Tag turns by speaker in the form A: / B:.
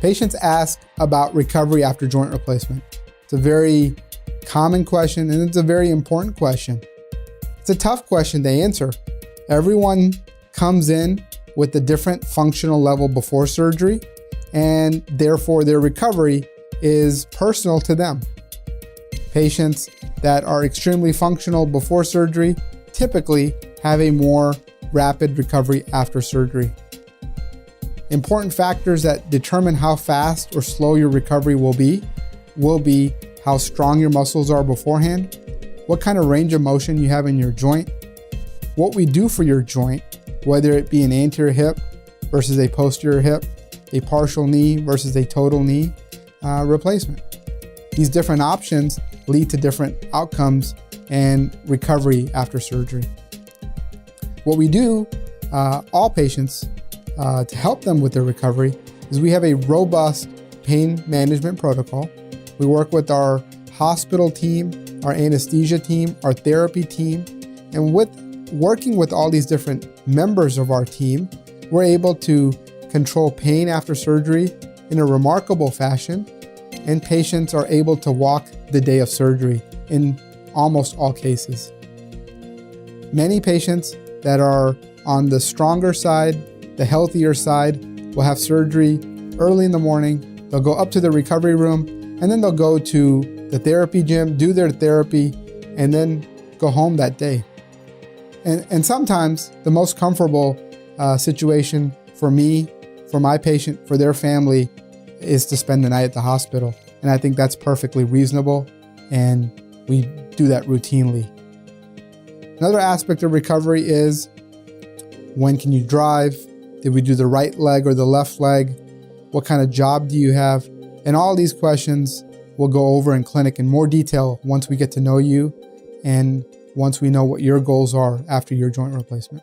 A: Patients ask about recovery after joint replacement. It's a very common question, and it's a very important question. It's a tough question to answer. Everyone comes in with a different functional level before surgery, and therefore their recovery is personal to them. Patients that are extremely functional before surgery typically have a more rapid recovery after surgery. Important factors that determine how fast or slow your recovery will be how strong your muscles are beforehand, what kind of range of motion you have in your joint, what we do for your joint, whether it be an anterior hip versus a posterior hip, a partial knee versus a total knee replacement. These different options lead to different outcomes and recovery after surgery. What we do, all patients, to help them with their recovery is we have a robust pain management protocol. We work with our hospital team, our anesthesia team, our therapy team, and with working with all these different members of our team, we're able to control pain after surgery in a remarkable fashion, and patients are able to walk the day of surgery in almost all cases. Many patients that are on the stronger side, the healthier side, will have surgery early in the morning. They'll go up to the recovery room, and then they'll go to the therapy gym, do their therapy, and then go home that day. And sometimes the most comfortable situation for me, for my patient, for their family, is to spend the night at the hospital. And I think that's perfectly reasonable, and we do that routinely. Another aspect of recovery is, when can you drive? Did we do the right leg or the left leg? What kind of job do you have? And all these questions we'll go over in clinic in more detail once we get to know you and once we know what your goals are after your joint replacement.